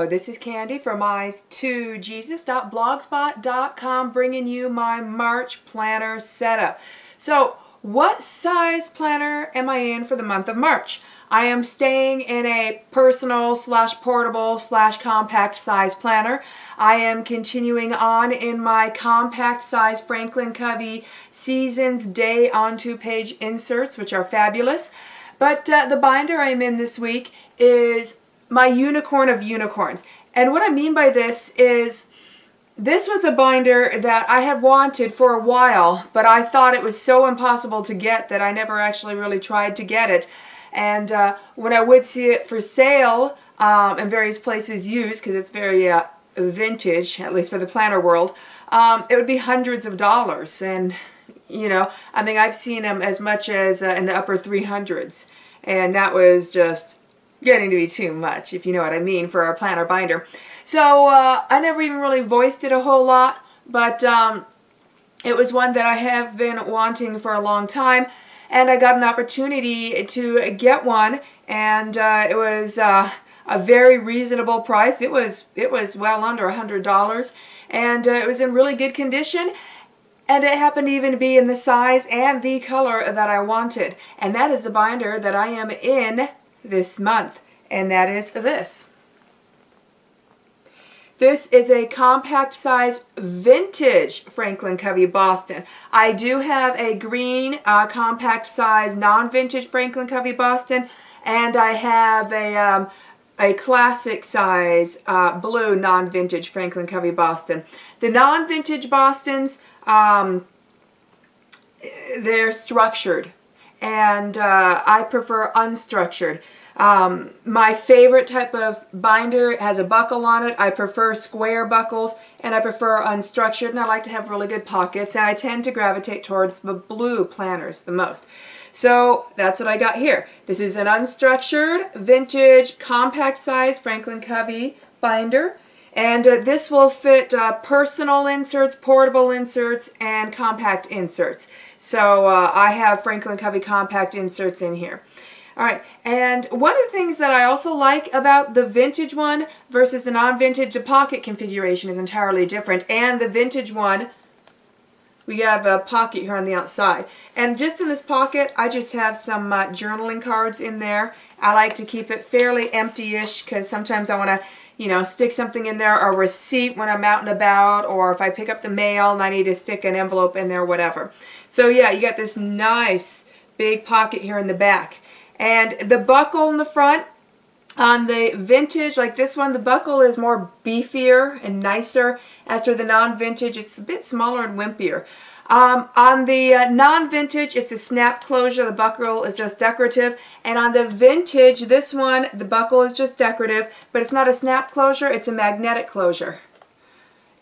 Hello, this is Candy from eyes2jesus.blogspot.com bringing you my March planner setup. So, what size planner am I in for the month of March? I am staying in a personal / portable / compact size planner. I am continuing on in my compact size Franklin Covey Seasons Day on 2-page inserts, which are fabulous. But the binder I'm in this week is my unicorn of unicorns. And what I mean by this is, this was a binder that I had wanted for a while, but I thought it was so impossible to get that I never actually really tried to get it. And when I would see it for sale in various places used, because it's very vintage, at least for the planner world, it would be hundreds of dollars. And, you know, I mean, I've seen them as much as in the upper 300s. And that was just getting to be too much, if you know what I mean, for a planner binder. So I never even really voiced it a whole lot, but it was one that I have been wanting for a long time, and I got an opportunity to get one, and it was a very reasonable price. It was well under $100, and it was in really good condition. And it happened to even be in the size and the color that I wanted. And that is the binder that I am in this month. And that is this. This is a compact size vintage Franklin Covey Boston. I do have a green compact size non-vintage Franklin Covey Boston. And I have a classic size blue non-vintage Franklin Covey Boston. The non-vintage Bostons, they're structured, and I prefer unstructured. My favorite type of binder has a buckle on it. I prefer square buckles, and I prefer unstructured, and I like to have really good pockets, and I tend to gravitate towards the blue planners the most. So that's what I got here. This is an unstructured, vintage, compact size Franklin Covey binder. And this will fit personal inserts, portable inserts, and compact inserts. So I have Franklin Covey compact inserts in here. All right, and one of the things that I also like about the vintage one versus the non-vintage, the pocket configuration is entirely different. And the vintage one, we have a pocket here on the outside. And just in this pocket, I just have some journaling cards in there. I like to keep it fairly empty-ish because sometimes I want to, you know, stick something in there, a receipt when I'm out and about, or if I pick up the mail and I need to stick an envelope in there, whatever. So yeah, you got this nice big pocket here in the back. And the buckle in the front, on the vintage, like this one, the buckle is more beefier and nicer. As for the non-vintage, it's a bit smaller and wimpier. On the non-vintage, it's a snap closure. The buckle is just decorative. And on the vintage, this one, the buckle is just decorative, but it's not a snap closure, it's a magnetic closure.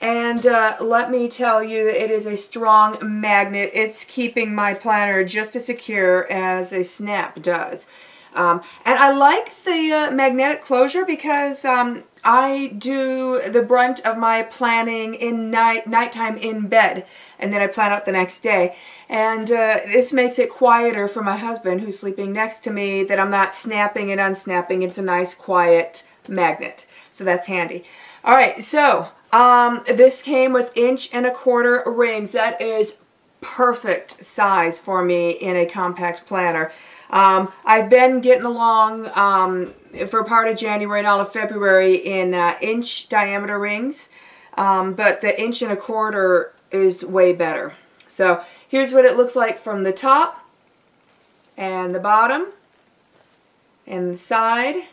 And let me tell you, it is a strong magnet. It's keeping my planner just as secure as a snap does. And I like the magnetic closure because I do the brunt of my planning in nighttime in bed, and then I plan out the next day. And this makes it quieter for my husband, who's sleeping next to me, that I'm not snapping and unsnapping. It's a nice quiet magnet, so that's handy. All right, so this came with 1¼ inch rings. That is perfect size for me in a compact planner. I've been getting along for part of January and all of February in inch diameter rings, but the 1¼ inch is way better. So here's what it looks like from the top and the bottom and the side,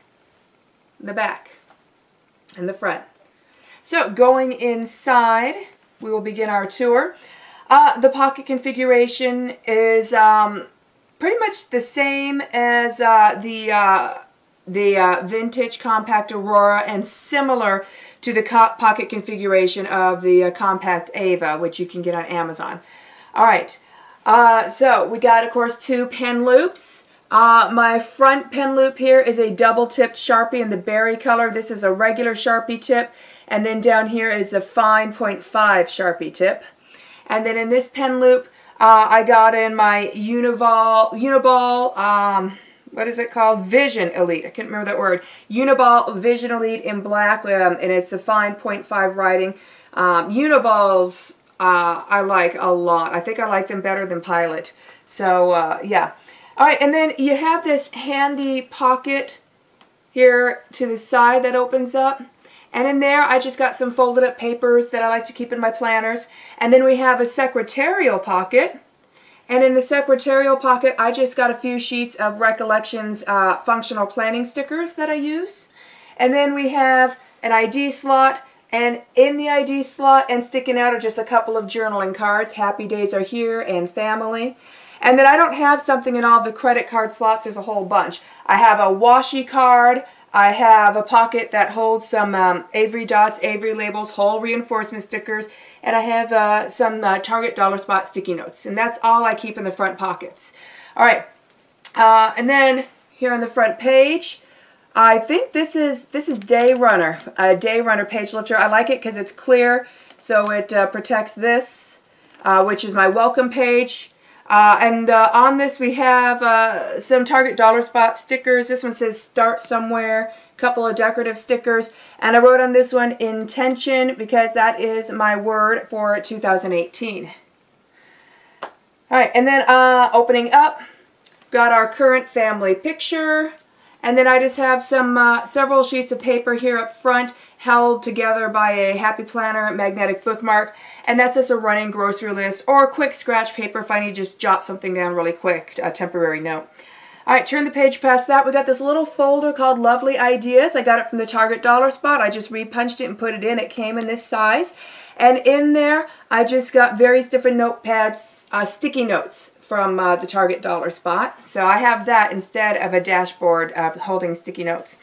the back, and the front. So going inside, we will begin our tour. The pocket configuration is pretty much the same as the vintage compact Aurora, and similar to the pocket configuration of the compact Ava, which you can get on Amazon. All right, so we got, of course, 2 pen loops. My front pen loop here is a double-tipped Sharpie in the berry color. This is a regular Sharpie tip, and then down here is a fine 0.5 Sharpie tip. And then in this pen loop, I got in my Uniball what is it called? Vision Elite. I can't remember that word. Uniball Vision Elite in black, and it's a fine 0.5 writing. Uniballs I like a lot. I think I like them better than Pilot. So, yeah. All right, and then you have this handy pocket here to the side that opens up. And in there, I just got some folded up papers that I like to keep in my planners. And then we have a secretarial pocket. And in the secretarial pocket, I just got a few sheets of Recollections functional planning stickers that I use. And then we have an ID slot. And in the ID slot and sticking out are just a couple of journaling cards. Happy Days Are Here and Family. And then I don't have something in all the credit card slots. There's a whole bunch. I have a washi card. I have a pocket that holds some Avery Dots, Avery Labels, whole reinforcement stickers. And I have some Target Dollar Spot sticky notes. And that's all I keep in the front pockets. All right. And then here on the front page, I think this is Day Runner, a Day Runner page lifter. I like it because it's clear, so it protects this, which is my welcome page. And on this we have some Target Dollar Spot stickers. This one says Start Somewhere, a couple of decorative stickers. And I wrote on this one Intention because that is my word for 2018. All right, and then opening up, got our current family picture. And then I just have some several sheets of paper here up front held together by a Happy Planner magnetic bookmark. And that's just a running grocery list or a quick scratch paper if I need to just jot something down really quick, a temporary note. All right, turn the page past that. We got this little folder called Lovely Ideas. I got it from the Target Dollar Spot. I just repunched it and put it in. It came in this size. And in there, I just got various different notepads, sticky notes from the Target Dollar Spot. So I have that instead of a dashboard holding sticky notes.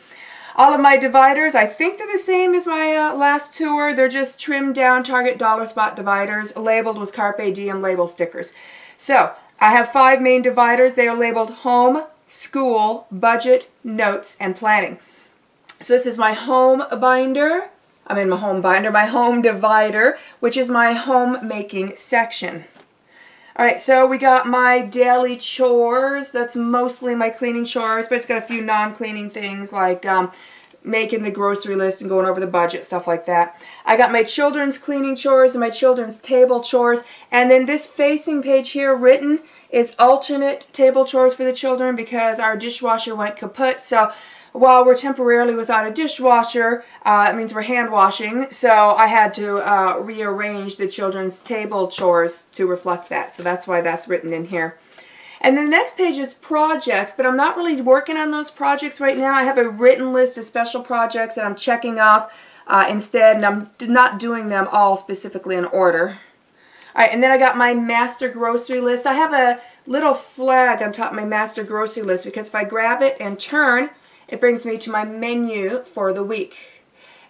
All of my dividers, I think they're the same as my last tour. They're just trimmed down Target Dollar Spot dividers labeled with Carpe Diem label stickers. So I have 5 main dividers. They are labeled Home, School, Budget, Notes, and Planning. So this is my home binder. I'm in my home binder, my home divider, which is my homemaking section. All right, so we got my daily chores. That's mostly my cleaning chores, but it's got a few non-cleaning things like making the grocery list and going over the budget, stuff like that. I got my children's cleaning chores and my children's table chores. And then this facing page here written is alternate table chores for the children because our dishwasher went kaput. So while we're temporarily without a dishwasher, it means we're hand washing, so I had to rearrange the children's table chores to reflect that. So that's why that's written in here. And then the next page is projects, but I'm not really working on those projects right now. I have a written list of special projects that I'm checking off instead, and I'm not doing them all specifically in order. All right, and then I got my master grocery list. I have a little flag on top of my master grocery list because if I grab it and turn, it brings me to my menu for the week.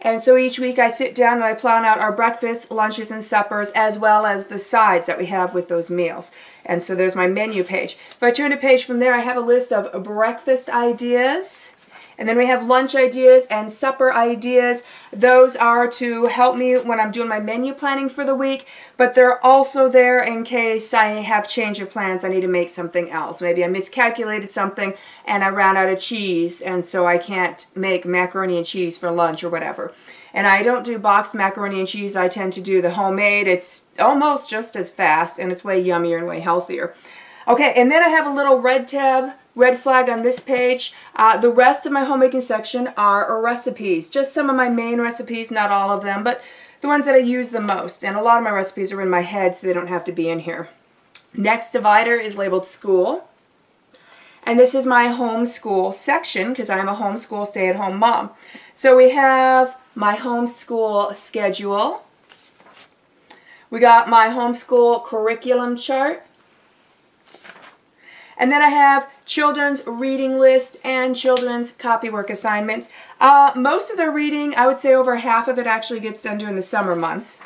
And so each week I sit down and I plan out our breakfasts, lunches, and suppers, as well as the sides that we have with those meals. And so there's my menu page. If I turn a page from there, I have a list of breakfast ideas. And then we have lunch ideas and supper ideas. Those are to help me when I'm doing my menu planning for the week, but they're also there in case I have change of plans. I need to make something else. Maybe I miscalculated something and I ran out of cheese, and so I can't make macaroni and cheese for lunch or whatever. And I don't do boxed macaroni and cheese. I tend to do the homemade. It's almost just as fast, and it's way yummier and way healthier. Okay, and then I have a little red tab, red flag on this page. The rest of my homemaking section are recipes. Just some of my main recipes, not all of them, but the ones that I use the most. And a lot of my recipes are in my head, so they don't have to be in here. Next divider is labeled School. And this is my homeschool section because I'm a homeschool stay-at-home mom. So we have my homeschool schedule. We got my homeschool curriculum chart. And then I have children's reading list and children's copywork assignments. Most of the reading, I would say over half of it actually gets done during the summer months.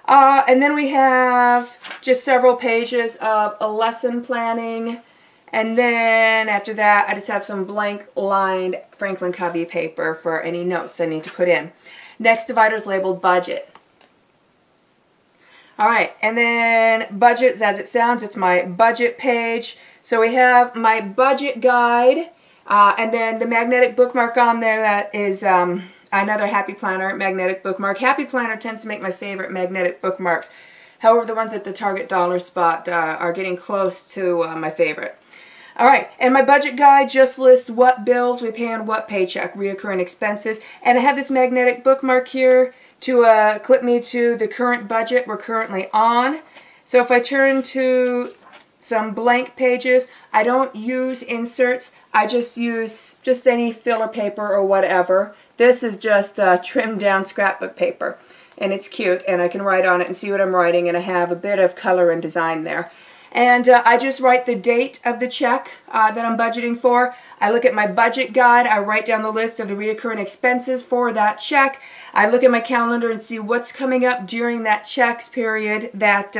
And then we have just several pages of a lesson planning. And then after that, I just have some blank lined Franklin Covey paper for any notes I need to put in. Next divider is labeled Budget. All right, and then budget, as it sounds, it's my budget page. So we have my budget guide, And then the magnetic bookmark on there, that is another Happy Planner magnetic bookmark. Happy Planner tends to make my favorite magnetic bookmarks. However, the ones at the Target dollar spot are getting close to my favorite. All right, and my budget guide just lists what bills we pay on what paycheck, reoccurring expenses. And I have this magnetic bookmark here to clip me to the current budget we're currently on. So if I turn to some blank pages, I don't use inserts. I just use any filler paper or whatever. This is just trimmed down scrapbook paper, and it's cute, and I can write on it and see what I'm writing, and I have a bit of color and design there. And I just write the date of the check that I'm budgeting for. I look at my budget guide. I write down the list of the recurring expenses for that check. I look at my calendar and see what's coming up during that checks period that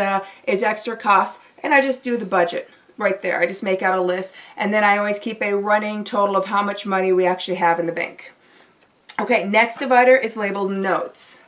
is extra cost. And I just do the budget right there. I just make out a list. And then I always keep a running total of how much money we actually have in the bank. Okay, next divider is labeled notes.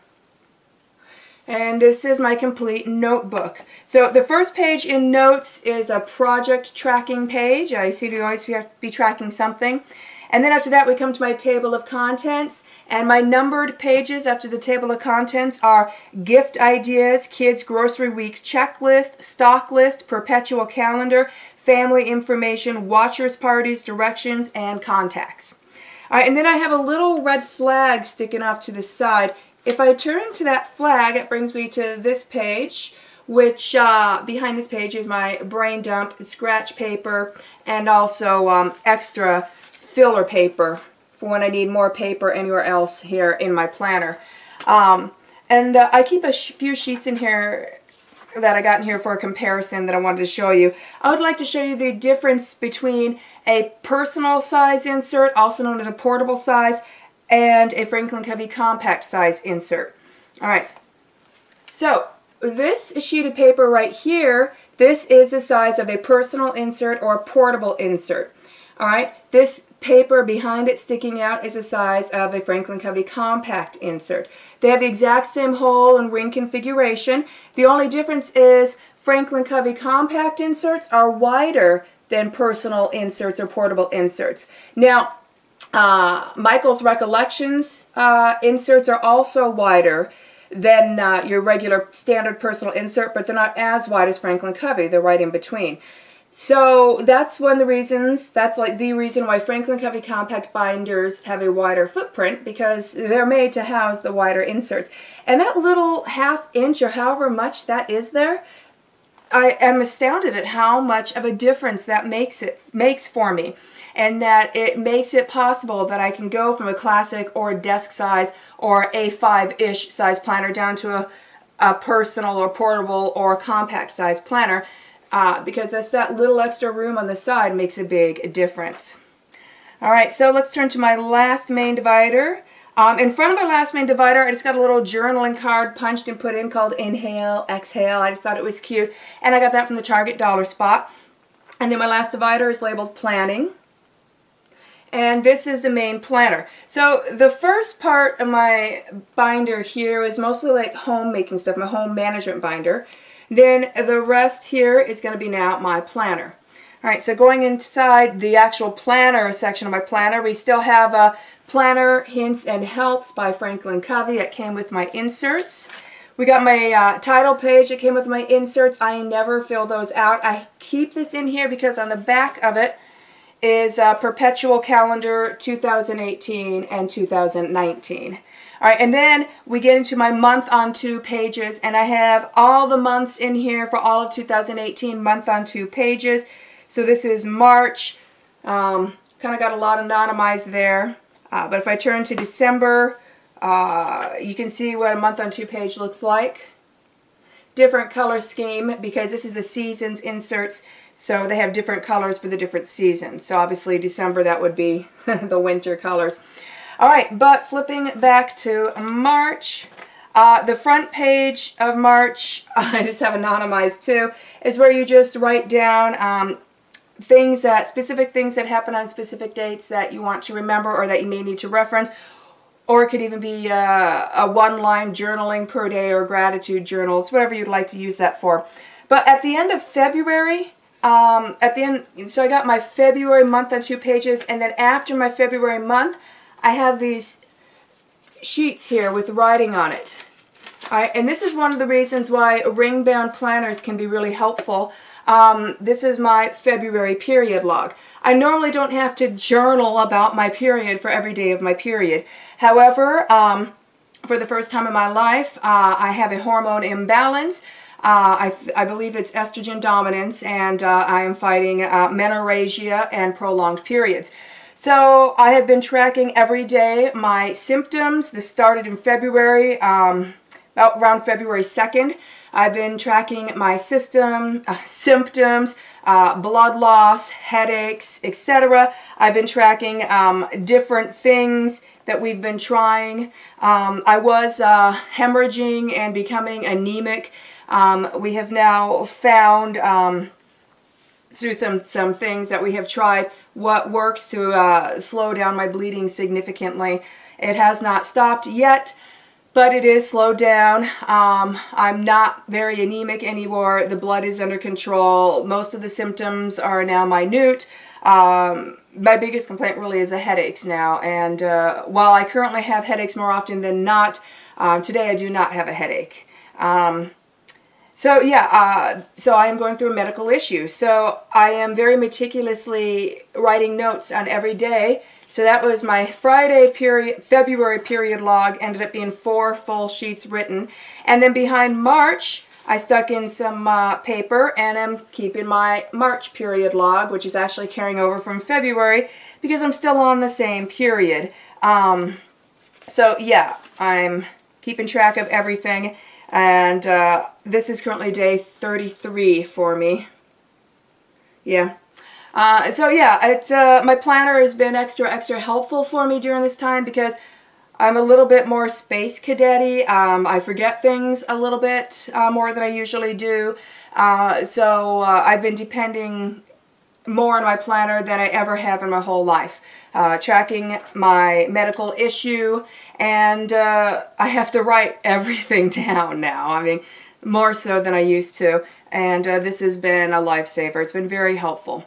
And this is my complete notebook. So the first page in notes is a project tracking page. I see we always have to be tracking something. And then after that we come to my table of contents. And my numbered pages after the table of contents are gift ideas, kids grocery week checklist, stock list, perpetual calendar, family information, watchers parties, directions, and contacts. All right, and then I have a little red flag sticking off to the side. If I turn to that flag, it brings me to this page, which behind this page is my brain dump, scratch paper, and also extra filler paper for when I need more paper anywhere else here in my planner. And I keep a few sheets in here that I got in here for a comparison that I wanted to show you. I would like to show you the difference between a personal size insert, also known as a portable size, and a Franklin Covey compact size insert. All right, so this sheet of paper right here, this is the size of a personal insert or a portable insert. All right, this paper behind it sticking out is the size of a Franklin Covey compact insert. They have the exact same hole and ring configuration. The only difference is Franklin Covey compact inserts are wider than personal inserts or portable inserts. Now, Michael's Recollections inserts are also wider than your regular standard personal insert, but they're not as wide as Franklin Covey. They're right in between. So that's one of the reasons, that's like the reason why Franklin Covey compact binders have a wider footprint, because they're made to house the wider inserts. And that little ½ inch or however much that is there, I am astounded at how much of a difference that makes for me. And that it makes it possible that I can go from a classic or desk size or A5-ish size planner down to a personal or portable or compact size planner, because that's that little extra room on the side makes a big difference. All right, so let's turn to my last main divider. In front of my last main divider, I just got a little journaling card punched and put in called Inhale, Exhale. I just thought it was cute, and I got that from the Target dollar spot. And then my last divider is labeled Planning. And this is the main planner. So the first part of my binder here is mostly like homemaking stuff, my home management binder. Then the rest here is going to be now my planner. All right, so going inside the actual planner section of my planner, we still have a Planner Hints and Helps by Franklin Covey that came with my inserts. We got my title page that came with my inserts. I never fill those out. I keep this in here because on the back of it is Perpetual Calendar 2018 and 2019. All right, and then we get into my month on 2 pages, and I have all the months in here for all of 2018, month on 2 pages. So this is March, kind of got a lot anonymized there, but if I turn to December, you can see what a month on 2 page looks like. Different color scheme because this is the seasons inserts, so they have different colors for the different seasons. So obviously December, that would be the winter colors. All right, but flipping back to March, the front page of March, I just have anonymized too, is where you just write down specific things that happen on specific dates that you want to remember or that you may need to reference. Or it could even be a one-line journaling per day or gratitude journal. It's whatever you'd like to use that for. But at the end of February, at the end, so I got my February month on 2 pages, and then after my February month, I have these sheets here with writing on it. Alright, and this is one of the reasons why ring-bound planners can be really helpful. This is my February period log. I normally don't have to journal about my period for every day of my period. However, for the first time in my life, I have a hormone imbalance. I believe it's estrogen dominance, and I am fighting menorrhagia and prolonged periods. So I have been tracking every day my symptoms. This started in February, about around February 2nd. I've been tracking my symptoms, blood loss, headaches, etc. I've been tracking different things that we've been trying. I was hemorrhaging and becoming anemic. We have now found through some things that we have tried what works to slow down my bleeding significantly. It has not stopped yet, but it is slowed down. I'm not very anemic anymore. The blood is under control. Most of the symptoms are now minute. My biggest complaint really is the headaches now, and while I currently have headaches more often than not, today I do not have a headache. So yeah, so I am going through a medical issue. So I am very meticulously writing notes on every day. So that was my Friday period, February period log, ended up being 4 full sheets written. And then behind March, I stuck in some paper, and I'm keeping my March period log, which is actually carrying over from February because I'm still on the same period. So yeah, I'm keeping track of everything. And this is currently day 33 for me. Yeah. So yeah, my planner has been extra helpful for me during this time because I'm a little bit more space cadet-y. I forget things a little bit more than I usually do. So I've been depending more on my planner than I ever have in my whole life. Tracking my medical issue, and I have to write everything down now. I mean, more so than I used to, and this has been a lifesaver. It's been very helpful.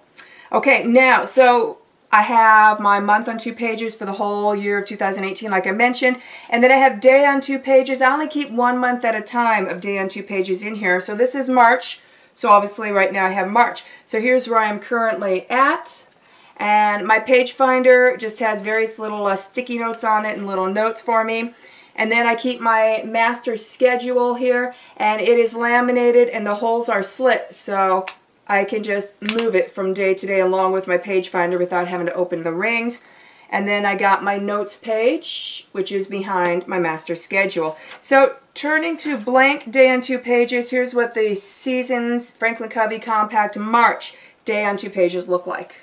Okay, now, so I have my month on 2 pages for the whole year of 2018, like I mentioned, and then I have day on 2 pages. I only keep 1 month at a time of day on 2 pages in here. So this is March. So obviously right now I have March. So here's where I am currently at. And my page finder just has various little sticky notes on it and little notes for me. And then I keep my master schedule here, and it is laminated and the holes are slit, so I can just move it from day to day along with my page finder without having to open the rings. And then I got my notes page, which is behind my master schedule. So turning to blank day on 2 pages, here's what the Seasons Franklin Covey Compact March day on 2 pages look like.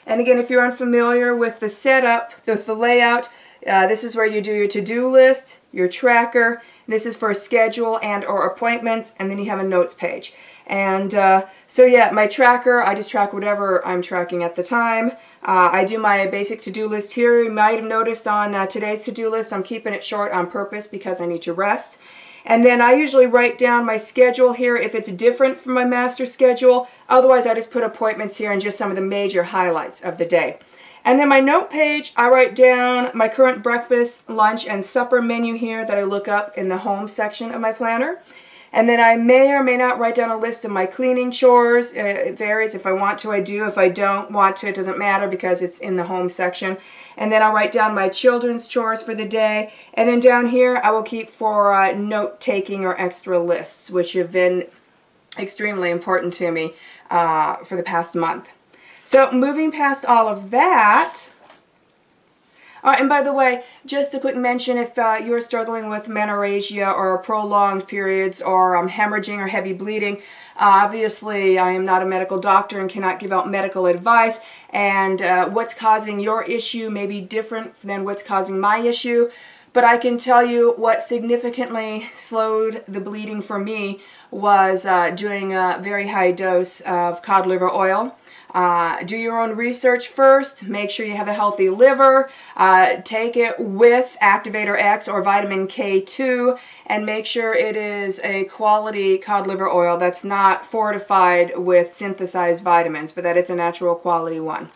And again, if you're unfamiliar with the setup, with the layout, this is where you do your to-do list, your tracker. This is for schedule and or appointments, and then you have a notes page. And so yeah, my tracker, I just track whatever I'm tracking at the time. I do my basic to-do list here. You might have noticed on today's to-do list, I'm keeping it short on purpose because I need to rest. And then I usually write down my schedule here if it's different from my master schedule. Otherwise, I just put appointments here and just some of the major highlights of the day. And then my note page, I write down my current breakfast, lunch, and supper menu here that I look up in the home section of my planner. And then I may or may not write down a list of my cleaning chores. It varies. If I want to, I do. If I don't want to, it doesn't matter because it's in the home section. And then I'll write down my children's chores for the day. And then down here, I will keep for note-taking or extra lists, which have been extremely important to me for the past month. So moving past all of that, and by the way, just a quick mention, if you are struggling with menorrhagia or prolonged periods or hemorrhaging or heavy bleeding, obviously I am not a medical doctor and cannot give out medical advice, and what's causing your issue may be different than what's causing my issue, but I can tell you what significantly slowed the bleeding for me was doing a very high dose of cod liver oil. Do your own research first. Make sure you have a healthy liver. Take it with Activator X or vitamin K2, and make sure it is a quality cod liver oil that's not fortified with synthesized vitamins, but that it's a natural quality one.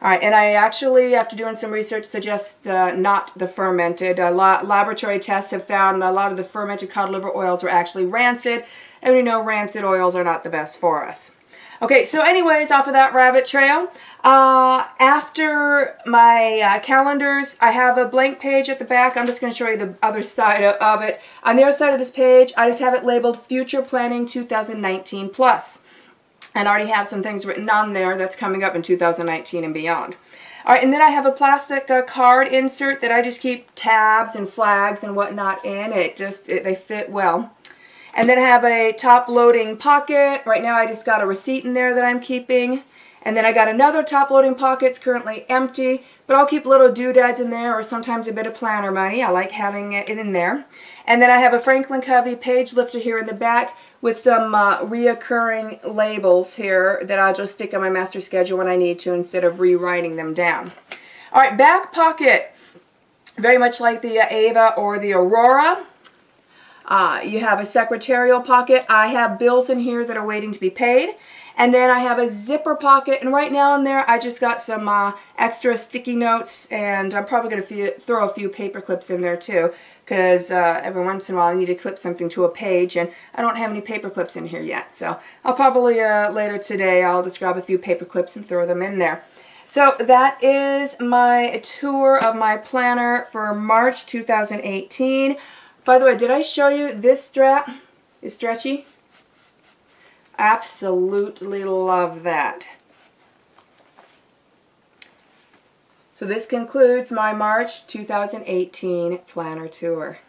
All right, and I actually, after doing some research, suggest not the fermented. Laboratory tests have found a lot of the fermented cod liver oils were actually rancid, and we know rancid oils are not the best for us. Okay, so anyways, off of that rabbit trail, after my calendars, I have a blank page at the back. I'm just going to show you the other side of it. On the other side of this page, I just have it labeled Future Planning 2019 Plus. And I already have some things written on there that's coming up in 2019 and beyond. All right, and then I have a plastic card insert that I just keep tabs and flags and whatnot in. They fit well. And then I have a top-loading pocket. Right now I just got a receipt in there that I'm keeping. And then I got another top-loading pocket. It's currently empty, but I'll keep little doodads in there or sometimes a bit of planner money. I like having it in there. And then I have a Franklin Covey page lifter here in the back with some reoccurring labels here that I'll just stick on my master schedule when I need to instead of rewriting them down. All right, back pocket. Very much like the Ava or the Aurora. You have a secretarial pocket. I have bills in here that are waiting to be paid. And then I have a zipper pocket, and right now in there I just got some extra sticky notes, and I'm probably going to throw a few paper clips in there too, because every once in a while I need to clip something to a page, and I don't have any paper clips in here yet. So I'll probably later today I'll just grab a few paper clips and throw them in there. So that is my tour of my planner for March 2018. By the way, did I show you this strap is stretchy? Absolutely love that. So this concludes my March 2018 planner tour.